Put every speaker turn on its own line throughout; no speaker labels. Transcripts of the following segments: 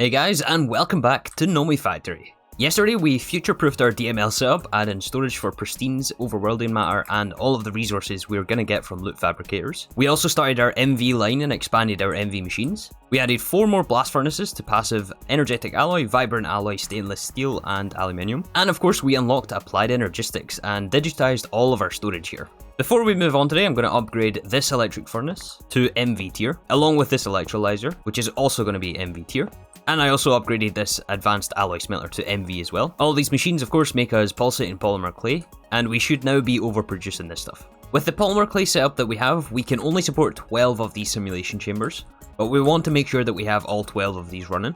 Hey guys, and welcome back to Nomifactory. Yesterday we future-proofed our DML setup, adding storage for pristines, overworlding matter, and all of the resources we were going to get from loot fabricators. We also started our MV line and expanded our MV machines. We added 4 more blast furnaces to passive energetic alloy, vibrant alloy, stainless steel, and aluminium. And of course we unlocked Applied Energistics and digitized all of our storage here. Before we move on today, I'm going to upgrade this electric furnace to MV tier, along with this electrolyzer, which is also going to be MV tier. And I also upgraded this advanced alloy smelter to MV as well. All these machines of course make us pulsating polymer clay, and we should now be overproducing this stuff. With the polymer clay setup that we have, we can only support 12 of these simulation chambers, but we want to make sure that we have all 12 of these running.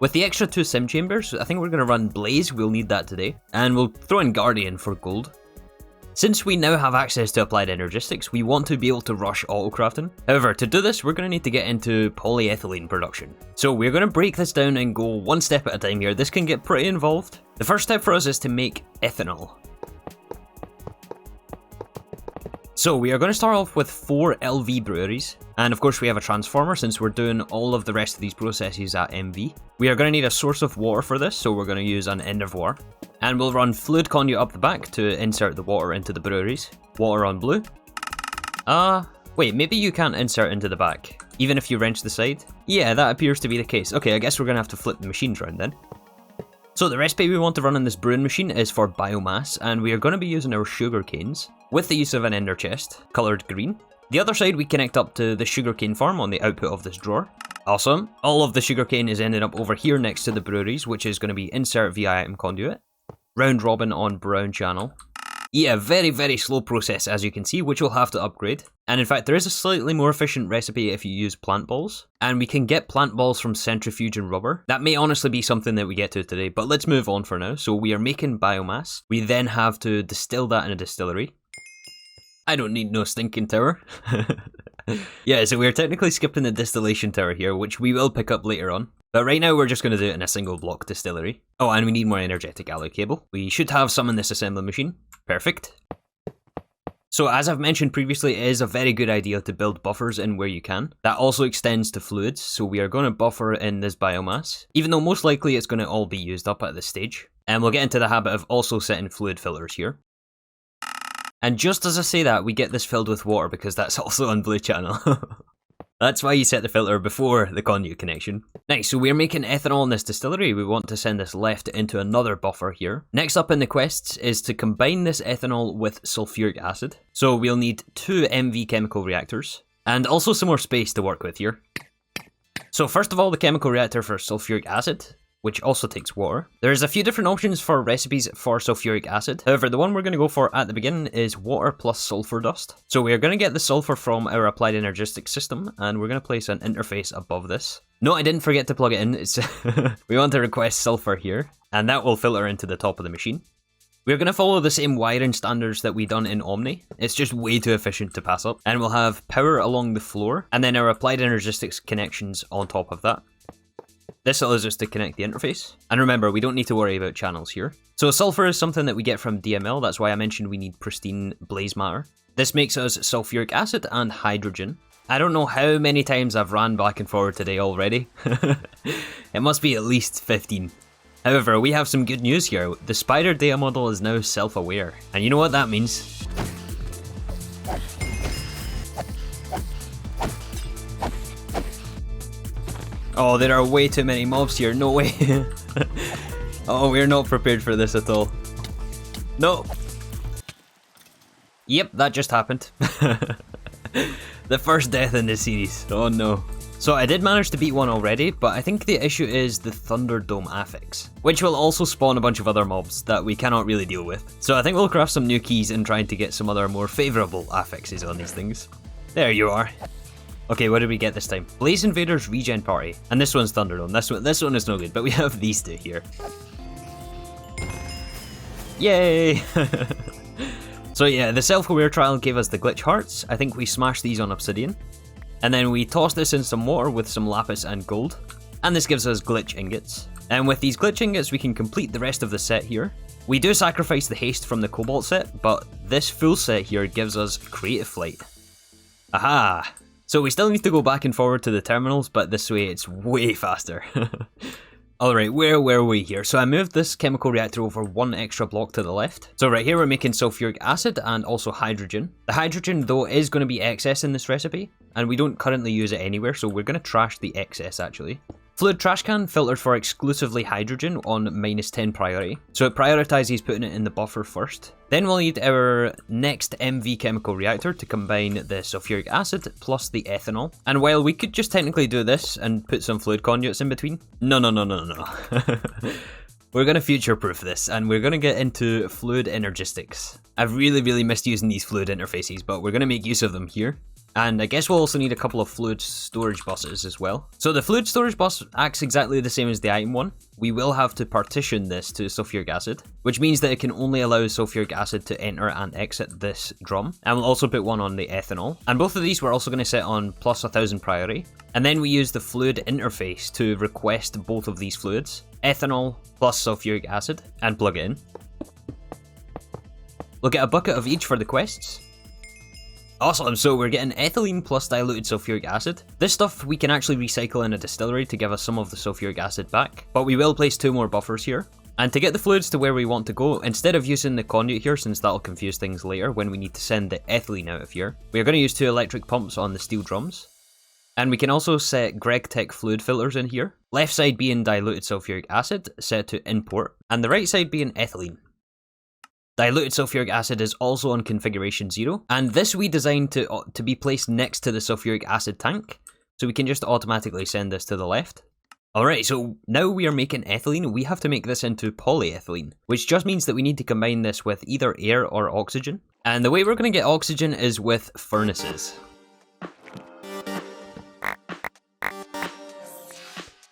With the extra 2 sim chambers, I think we're going to run Blaze, we'll need that today, and we'll throw in Guardian for gold. Since we now have access to Applied Energistics, we want to be able to rush autocrafting. However, to do this, we're going to need to get into polyethylene production. So we're going to break this down and go one step at a time here. This can get pretty involved. The first step for us is to make ethanol. So we are going to start off with 4 LV breweries. And of course we have a transformer since we're doing all of the rest of these processes at MV. We are going to need a source of water for this, so we're going to use an end of water. And we'll run fluid conduit up the back to insert the water into the breweries. Water on blue. Wait, maybe you can't insert into the back, even if you wrench the side? Yeah, that appears to be the case. Okay, I guess we're going to have to flip the machines around then. So the recipe we want to run in this brewing machine is for biomass, and we are going to be using our sugar canes with the use of an ender chest, coloured green. The other side we connect up to the sugarcane farm on the output of this drawer. Awesome. All of the sugarcane is ending up over here next to the breweries, which is going to be insert via item conduit. Round robin on brown channel. Yeah, very slow process as you can see, which we'll have to upgrade. And in fact, there is a slightly more efficient recipe if you use plant balls. And we can get plant balls from centrifuge and rubber. That may honestly be something that we get to today, but let's move on for now. So we are making biomass. We then have to distill that in a distillery. I don't need no stinking tower. Yeah, so we're technically skipping the distillation tower here, which we will pick up later on. But right now we're just going to do it in a single block distillery. Oh, and we need more energetic alloy cable. We should have some in this assembly machine. Perfect. So as I've mentioned previously, it is a very good idea to build buffers in where you can. That also extends to fluids, so we are going to buffer in this biomass, even though most likely it's going to all be used up at this stage. And we'll get into the habit of also setting fluid filters here. And just as I say that, we get this filled with water because that's also on blue channel. That's why you set the filter before the conduit connection. Nice, so we're making ethanol in this distillery. We want to send this left into another buffer here. Next up in the quests is to combine this ethanol with sulfuric acid. So we'll need 2 MV chemical reactors, and also some more space to work with here. So first of all, the chemical reactor for sulfuric acid, which also takes water. There's a few different options for recipes for sulfuric acid. However, the one we're going to go for at the beginning is water plus sulfur dust. So we are going to get the sulfur from our Applied Energistics system, and we're going to place an interface above this. No, I didn't forget to plug it in. It's we want to request sulfur here, and that will filter into the top of the machine. We're going to follow the same wiring standards that we done in Omni. It's just way too efficient to pass up. And we'll have power along the floor, and then our Applied Energistics connections on top of that. This allows us to connect the interface. And remember, we don't need to worry about channels here. So sulfur is something that we get from DML, that's why I mentioned we need pristine blaze matter. This makes us sulfuric acid and hydrogen. I don't know how many times I've ran back and forward today already. It must be at least 15. However, we have some good news here. The spider data model is now self-aware. And you know what that means? Oh, there are way too many mobs here, no way. Oh, we're not prepared for this at all. No. Yep, that just happened. The first death in this series, oh no. So I did manage to beat one already, but I think the issue is the Thunderdome affix, which will also spawn a bunch of other mobs that we cannot really deal with. So I think we'll craft some new keys and try to get some other more favourable affixes on these things. There you are. Okay, what did we get this time? Blaze Invaders Regen Party. And this one's Thunderdome. This one is no good, but we have these 2 here. Yay! So yeah, the self-aware trial gave us the glitch hearts. I think we smashed these on obsidian. And then we tossed this in some water with some lapis and gold. And this gives us glitch ingots. And with these glitch ingots, we can complete the rest of the set here. We do sacrifice the haste from the cobalt set, but this full set here gives us creative flight. Aha! So we still need to go back and forward to the terminals, but this way it's way faster. Alright, where were we here? So I moved this chemical reactor over one extra block to the left. So right here we're making sulfuric acid and also hydrogen. The hydrogen though is going to be excess in this recipe, and we don't currently use it anywhere, so we're going to trash the excess actually. Fluid trash can filtered for exclusively hydrogen on -10 priority. So it prioritizes putting it in the buffer first. Then we'll need our next MV chemical reactor to combine the sulfuric acid plus the ethanol. And while we could just technically do this and put some fluid conduits in between, no. We're going to future-proof this, and we're going to get into fluid energistics. I've really missed using these fluid interfaces, but we're going to make use of them here. And I guess we'll also need a couple of fluid storage buses as well. So the fluid storage bus acts exactly the same as the item one. We will have to partition this to sulfuric acid, which means that it can only allow sulfuric acid to enter and exit this drum. And we'll also put one on the ethanol. And both of these we're also going to set on plus 1000 priority. And then we use the fluid interface to request both of these fluids, ethanol plus sulfuric acid, and plug it in. We'll get a bucket of each for the quests. Awesome, so we're getting ethylene plus diluted sulfuric acid. This stuff we can actually recycle in a distillery to give us some of the sulfuric acid back, but we will place 2 more buffers here. And to get the fluids to where we want to go, instead of using the conduit here, since that'll confuse things later when we need to send the ethylene out of here, we're going to use 2 electric pumps on the steel drums. And we can also set GregTech fluid filters in here. Left side being diluted sulfuric acid, set to import, and the right side being ethylene. Diluted sulfuric acid is also on configuration 0, and this we designed to be placed next to the sulfuric acid tank, so we can just automatically send this to the left. Alright, so now we are making ethylene. We have to make this into polyethylene, which just means that we need to combine this with either air or oxygen. And the way we're going to get oxygen is with furnaces.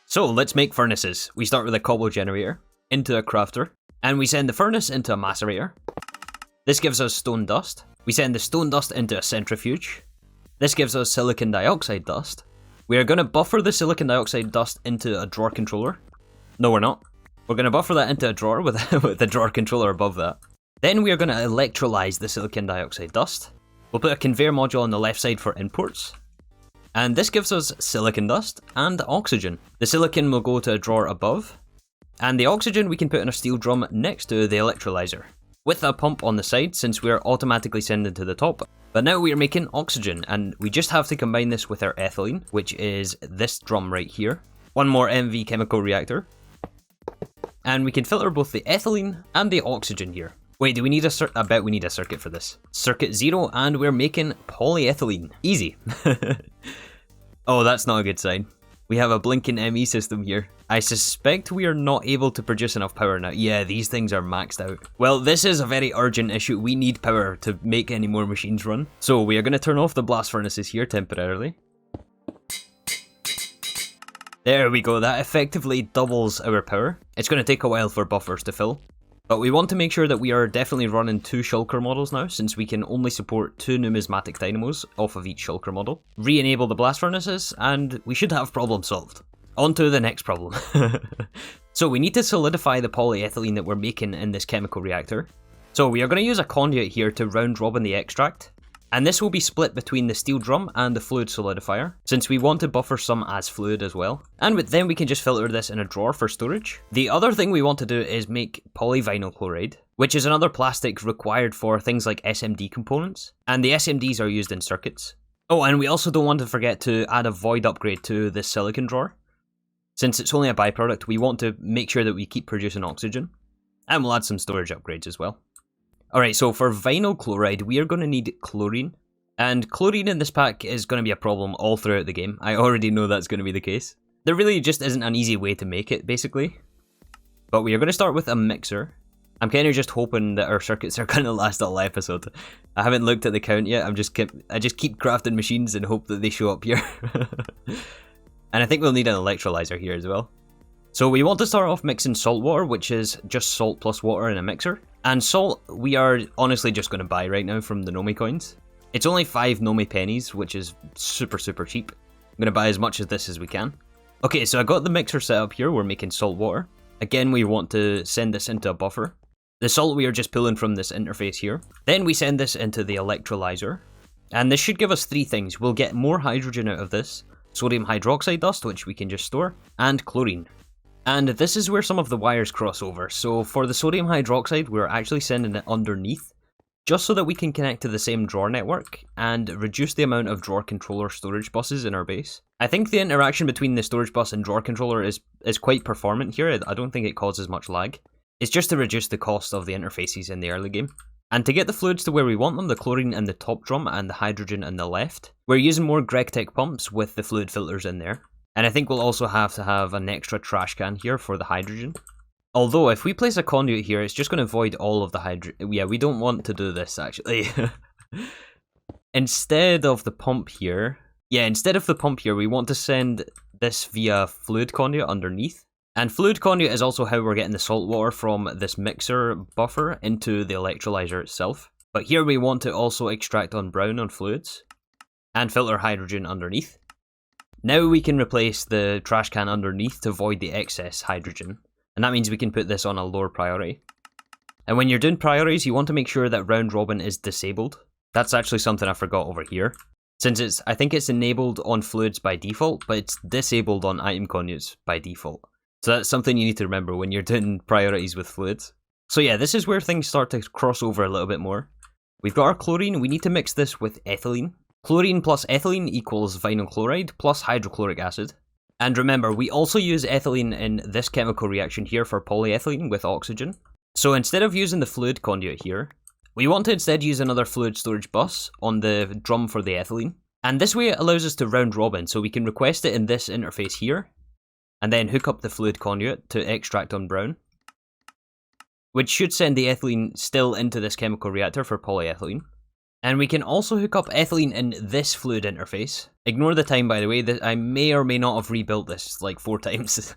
So let's make furnaces. We start with a cobble generator, into a crafter, and we send the furnace into a macerator. This gives us stone dust. We send the stone dust into a centrifuge. This gives us silicon dioxide dust. We are going to buffer the silicon dioxide dust into a drawer controller. No, we're not. We're going to buffer that into a drawer with a drawer controller above that. Then we are going to electrolyze the silicon dioxide dust. We'll put a conveyor module on the left side for imports. And this gives us silicon dust and oxygen. The silicon will go to a drawer above. And the oxygen we can put in a steel drum next to the electrolyzer, with a pump on the side since we are automatically sending to the top. But now we are making oxygen, and we just have to combine this with our ethylene, which is this drum right here. 1 more MV chemical reactor. And we can filter both the ethylene and the oxygen here. Wait, do we need a circuit? I bet we need a circuit for this. Circuit 0, and we're making polyethylene. Easy. Oh, that's not a good sign. We have a blinking ME system here. I suspect we are not able to produce enough power now. Yeah, these things are maxed out. Well, this is a very urgent issue. We need power to make any more machines run. So we are going to turn off the blast furnaces here temporarily. There we go, that effectively doubles our power. It's going to take a while for buffers to fill. But we want to make sure that we are definitely running 2 shulker models now, since we can only support 2 numismatic dynamos off of each shulker model. Re-enable the blast furnaces, and we should have problem solved. On to the next problem. So we need to solidify the polyethylene that we're making in this chemical reactor. So we are going to use a conduit here to round robin the extract. And this will be split between the steel drum and the fluid solidifier, since we want to buffer some as fluid as well. And then we can just filter this in a drawer for storage. The other thing we want to do is make polyvinyl chloride, which is another plastic required for things like SMD components. And the SMDs are used in circuits. Oh, and we also don't want to forget to add a void upgrade to this silicon drawer. Since it's only a byproduct, we want to make sure that we keep producing oxygen. And we'll add some storage upgrades as well. Alright, so for vinyl chloride, we are going to need chlorine. And chlorine in this pack is going to be a problem all throughout the game. I already know that's going to be the case. There really just isn't an easy way to make it, basically. But we are going to start with a mixer. I'm kind of just hoping that our circuits are going to last a whole episode. I haven't looked at the count yet. I just keep crafting machines and hope that they show up here. And I think we'll need an electrolyzer here as well. So we want to start off mixing salt water, which is just salt plus water in a mixer. And salt, we are honestly just going to buy right now from the Nomi coins. It's only 5 Nomi pennies, which is super cheap. I'm going to buy as much of this as we can. Okay, so I got the mixer set up here. We're making salt water. Again, we want to send this into a buffer. The salt we are just pulling from this interface here. Then we send this into the electrolyzer. And this should give us three things. We'll get more hydrogen out of this, sodium hydroxide dust, which we can just store, and chlorine. And this is where some of the wires cross over. So for the sodium hydroxide, we're actually sending it underneath, just so that we can connect to the same drawer network and reduce the amount of drawer controller storage buses in our base. I think the interaction between the storage bus and drawer controller is quite performant here. I don't think it causes much lag. It's just to reduce the cost of the interfaces in the early game. And to get the fluids to where we want them, the chlorine in the top drum and the hydrogen in the left, we're using more GregTech pumps with the fluid filters in there. And I think we'll also have to have an extra trash can here for the hydrogen. Although, if we place a conduit here, it's just going to void all of the hydrogen. Yeah, we don't want to do this, actually. Instead of the pump here... Yeah, instead of the pump here, we want to send this via fluid conduit underneath. And fluid conduit is also how we're getting the salt water from this mixer buffer into the electrolyzer itself. But here we want to also extract on brown on fluids and filter hydrogen underneath. Now we can replace the trash can underneath to void the excess hydrogen. And that means we can put this on a lower priority. And when you're doing priorities, you want to make sure that round robin is disabled. That's actually something I forgot over here. Since I think it's enabled on fluids by default, but it's disabled on item conduits by default. So that's something you need to remember when you're doing priorities with fluids. So yeah, this is where things start to cross over a little bit more. We've got our chlorine, we need to mix this with ethylene. Chlorine plus ethylene equals vinyl chloride plus hydrochloric acid. And remember, we also use ethylene in this chemical reaction here for polyethylene with oxygen. So instead of using the fluid conduit here, we want to instead use another fluid storage bus on the drum for the ethylene. And this way it allows us to round robin, so we can request it in this interface here, and then hook up the fluid conduit to extract on brown, which should send the ethylene still into this chemical reactor for polyethylene. And we can also hook up ethylene in this fluid interface. Ignore the time, by the way, that I may or may not have rebuilt this like 4 times.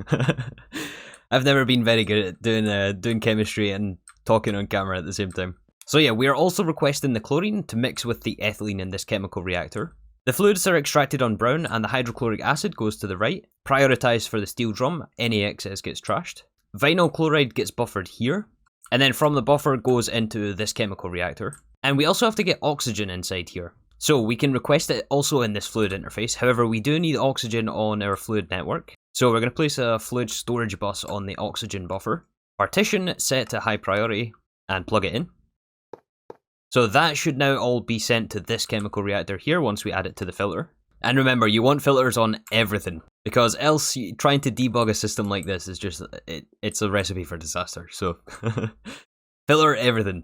I've never been very good at doing chemistry and talking on camera at the same time. So yeah, we are also requesting the chlorine to mix with the ethylene in this chemical reactor. The fluids are extracted on brown and the hydrochloric acid goes to the right. Prioritised for the steel drum, any excess gets trashed. Vinyl chloride gets buffered here. And then from the buffer goes into this chemical reactor. And we also have to get oxygen inside here. So we can request it also in this fluid interface. However, we do need oxygen on our fluid network. So we're going to place a fluid storage bus on the oxygen buffer. Partition set to high priority and plug it in. So that should now all be sent to this chemical reactor here once we add it to the filter. And remember, you want filters on everything, because else trying to debug a system like this is just, it's a recipe for disaster. So filter everything.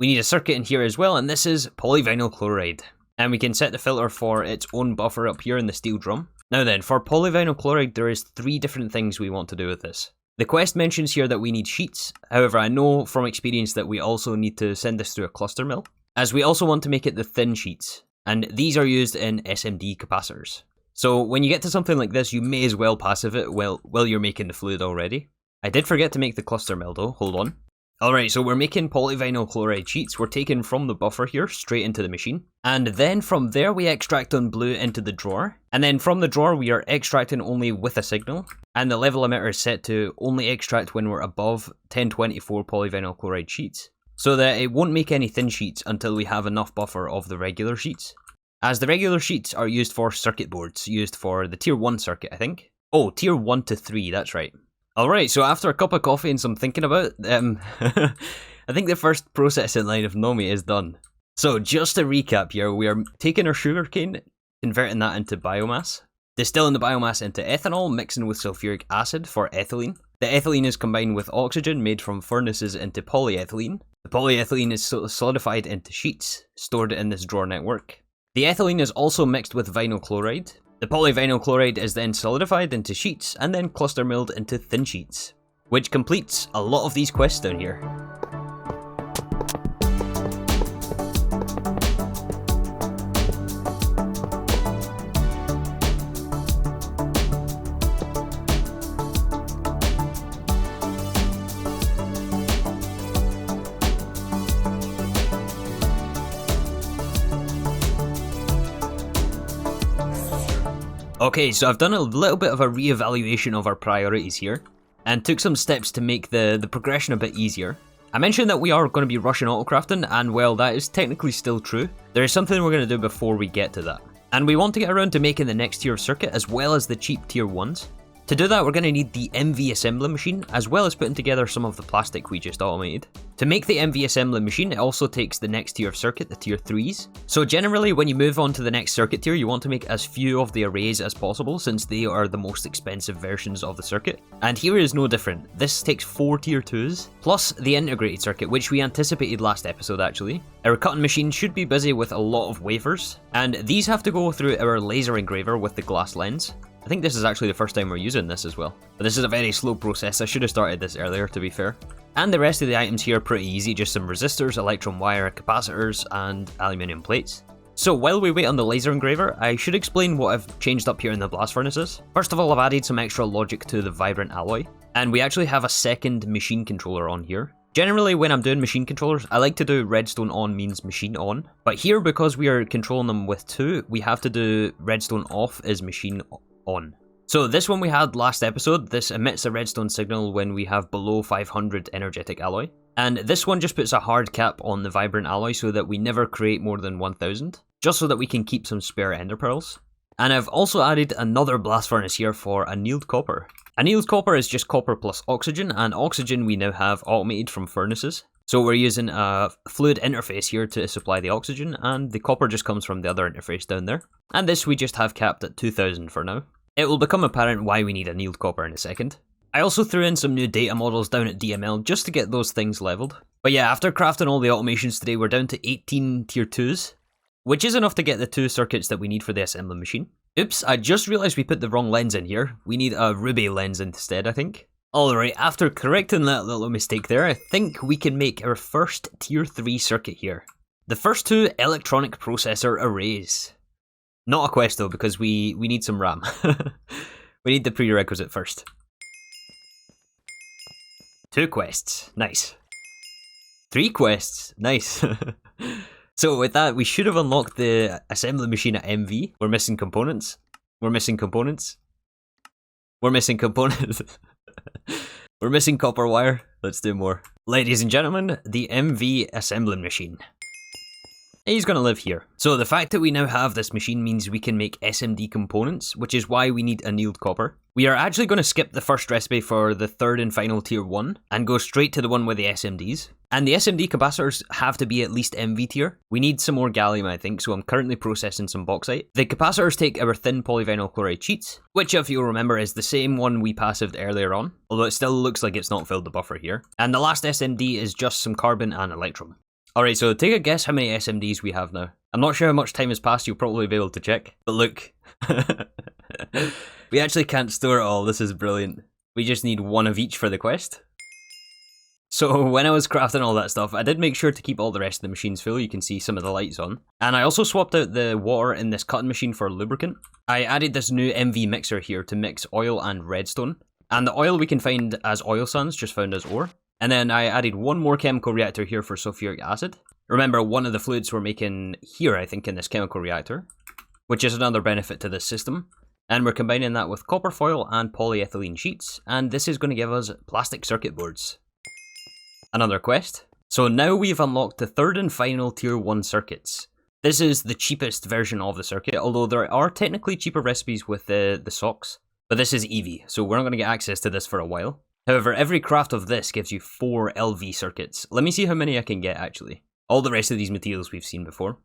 We need a circuit in here as well, and this is polyvinyl chloride. And we can set the filter for its own buffer up here in the steel drum. Now then, for polyvinyl chloride, there is 3 different things we want to do with this. The quest mentions here that we need sheets. However, I know from experience that we also need to send this through a cluster mill, as we also want to make it the thin sheets. And these are used in SMD capacitors. So when you get to something like this, you may as well passive it while you're making the fluid already. I did forget to make the cluster mill though, hold on. Alright, so we're making polyvinyl chloride sheets. We're taking from the buffer here straight into the machine. And then from there we extract on blue into the drawer. And then from the drawer we are extracting only with a signal. And the level emitter is set to only extract when we're above 1024 polyvinyl chloride sheets. So that it won't make any thin sheets until we have enough buffer of the regular sheets. As the regular sheets are used for circuit boards, used for the tier 1 circuit, I think. Oh, tier 1 to 3, that's right. Alright, so after a cup of coffee and some thinking about, I think the first processing line of Nomi is done. So just to recap here, we are taking our sugarcane, converting that into biomass, distilling the biomass into ethanol, mixing with sulfuric acid for ethylene. The ethylene is combined with oxygen made from furnaces into polyethylene. The polyethylene is solidified into sheets, stored in this drawer network. The ethylene is also mixed with vinyl chloride. The polyvinyl chloride is then solidified into sheets and then cluster milled into thin sheets, which completes a lot of these quests down here. Okay, so I've done a little bit of a re-evaluation of our priorities here, and took some steps to make the progression a bit easier. I mentioned that we are going to be rushing autocrafting, and well, that is technically still true. There is something we're going to do before we get to that. And we want to get around to making the next tier of circuit as well as the cheap tier 1s. To do that, we're going to need the MV assembly machine, as well as putting together some of the plastic we just automated. To make the MV assembly machine, it also takes the next tier of circuit, the tier 3s. So generally, when you move on to the next circuit tier, you want to make as few of the arrays as possible, since they are the most expensive versions of the circuit. And here is no different. This takes 4 tier 2s, plus the integrated circuit, which we anticipated last episode actually. Our cutting machine should be busy with a lot of wafers, and these have to go through our laser engraver with the glass lens. I think this is actually the first time we're using this as well. But this is a very slow process. I should have started this earlier, to be fair. And the rest of the items here are pretty easy, just some resistors, electron wire, capacitors, and aluminium plates. So while we wait on the laser engraver, I should explain what I've changed up here in the blast furnaces. First of all, I've added some extra logic to the vibrant alloy, and we actually have a second machine controller on here. Generally, when I'm doing machine controllers, I like to do redstone on means machine on. But here, because we are controlling them with 2, we have to do redstone off is machine on. So this one we had last episode, this emits a redstone signal when we have below 500 energetic alloy. And this one just puts a hard cap on the vibrant alloy so that we never create more than 1000, just so that we can keep some spare ender pearls. And I've also added another blast furnace here for annealed copper. Annealed copper is just copper plus oxygen, and oxygen we now have automated from furnaces. So we're using a fluid interface here to supply the oxygen, and the copper just comes from the other interface down there. And this we just have capped at 2000 for now. It will become apparent why we need annealed copper in a second. I also threw in some new data models down at DML just to get those things leveled. But yeah, after crafting all the automations today, we're down to 18 tier 2s, which is enough to get the 2 circuits that we need for the assembly machine. Oops, I just realised we put the wrong lens in here. We need a ruby lens instead, I think. Alright, after correcting that little mistake there, I think we can make our first tier 3 circuit here. The first 2 electronic processor arrays. Not a quest though, because we need some RAM. We need the prerequisite first. 2 quests, nice. 3 quests, nice. So with that, we should have unlocked the assembly machine at MV. We're missing components. We're missing components. We're missing components. We're missing copper wire. Let's do more. Ladies and gentlemen, the MV assembly machine. He's gonna live here. So the fact that we now have this machine means we can make SMD components, which is why we need annealed copper. We are actually going to skip the first recipe for the third and final tier 1 and go straight to the one with the SMDs. And the SMD capacitors have to be at least MV tier. We need some more gallium, I think, so I'm currently processing some bauxite. The capacitors take our thin polyvinyl chloride sheets, which if you'll remember is the same one we passived earlier on, although it still looks like it's not filled the buffer here. And the last SMD is just some carbon and electrum. Alright, so take a guess how many SMDs we have now. I'm not sure how much time has passed, you'll probably be able to check. But look. We actually can't store it all, this is brilliant. We just need 1 of each for the quest. So when I was crafting all that stuff, I did make sure to keep all the rest of the machines full, you can see some of the lights on. And I also swapped out the water in this cutting machine for lubricant. I added this new MV mixer here to mix oil and redstone. And the oil we can find as oil sands, just found as ore. And then I added 1 more chemical reactor here for sulfuric acid. Remember, one of the fluids we're making here, I think, in this chemical reactor, which is another benefit to this system. And we're combining that with copper foil and polyethylene sheets, and this is going to give us plastic circuit boards. Another quest. So now we've unlocked the third and final tier 1 circuits. This is the cheapest version of the circuit, although there are technically cheaper recipes with the socks. But this is EV, so we're not going to get access to this for a while. However, every craft of this gives you 4 LV circuits. Let me see how many I can get, actually. All the rest of these materials we've seen before.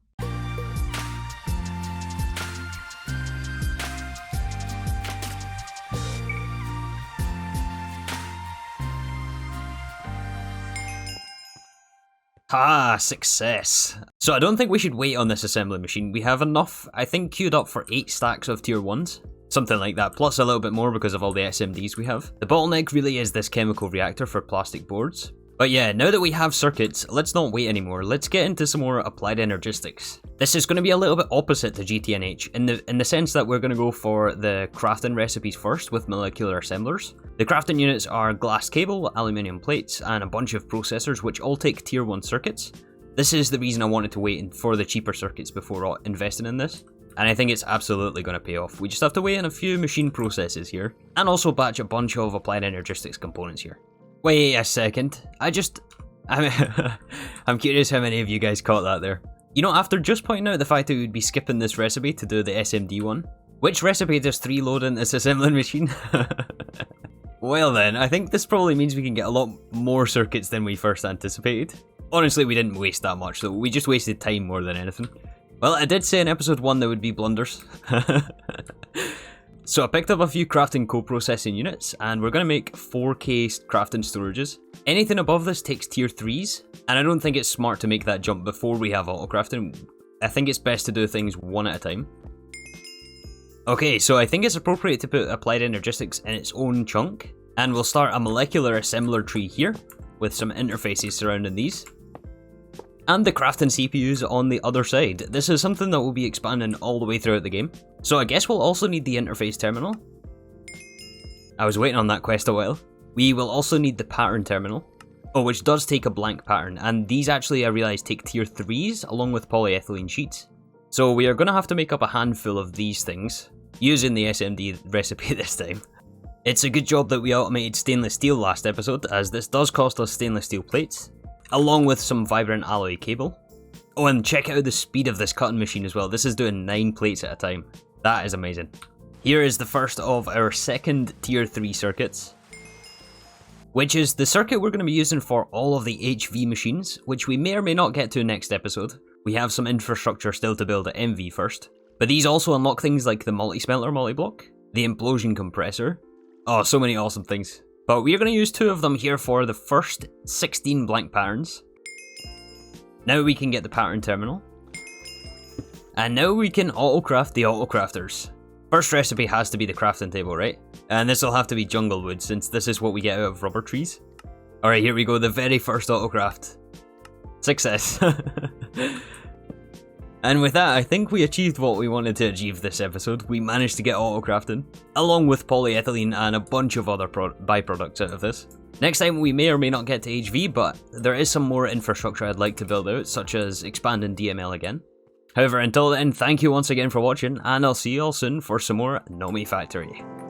Ah, success. So I don't think we should wait on this assembly machine. We have enough, I think, queued up for 8 stacks of tier 1s. Something like that, plus a little bit more because of all the SMDs we have. The bottleneck really is this chemical reactor for plastic boards. But yeah, now that we have circuits, let's not wait anymore. Let's get into some more applied energistics. This is going to be a little bit opposite to GTNH in the sense that we're going to go for the crafting recipes first with molecular assemblers. The crafting units are glass cable, aluminium plates, and a bunch of processors which all take tier 1 circuits. This is the reason I wanted to wait for the cheaper circuits before investing in this. And I think it's absolutely going to pay off. We just have to wait in a few machine processes here. And also batch a bunch of Applied Energistics components here. Wait a second. I just I'm curious how many of you guys caught that there. You know, after just pointing out the fact that we would be skipping this recipe to do the SMD one, which recipe does 3 load in this assembling machine? Well then, I think this probably means we can get a lot more circuits than we first anticipated. Honestly, we didn't waste that much though, we just wasted time more than anything. Well, I did say in episode 1 there would be blunders. So I picked up a few crafting co-processing units, and we're going to make 4K crafting storages. Anything above this takes tier 3s, and I don't think it's smart to make that jump before we have autocrafting. I think it's best to do things one at a time. Okay, so I think it's appropriate to put Applied Energistics in its own chunk, and we'll start a molecular assembler tree here, with some interfaces surrounding these. And the crafting CPUs on the other side. This is something that will be expanding all the way throughout the game. So I guess we'll also need the interface terminal. I was waiting on that quest a while. We will also need the pattern terminal. Oh, which does take a blank pattern, and these actually, I realised, take tier 3s along with polyethylene sheets. So we are going to have to make up a handful of these things, using the SMD recipe this time. It's a good job that we automated stainless steel last episode, as this does cost us stainless steel plates, along with some vibrant alloy cable. Oh, and check out the speed of this cutting machine as well. This is doing 9 plates at a time. That is amazing. Here is the first of our second tier 3 circuits, which is the circuit we're going to be using for all of the HV machines, which we may or may not get to next episode. We have some infrastructure still to build at MV first. But these also unlock things like the multi-smelter multi-block, the implosion compressor. Oh, so many awesome things. But we are going to use 2 of them here for the first 16 blank patterns. Now we can get the pattern terminal. And now we can autocraft the autocrafters. First recipe has to be the crafting table, right? And this will have to be jungle wood, since this is what we get out of rubber trees. Alright, here we go, the very first autocraft. Success. And with that, I think we achieved what we wanted to achieve this episode. We managed to get autocrafting, along with polyethylene and a bunch of other byproducts out of this. Next time we may or may not get to HV, but there is some more infrastructure I'd like to build out, such as expanding DML again. However, until then, thank you once again for watching, and I'll see you all soon for some more Nomifactory.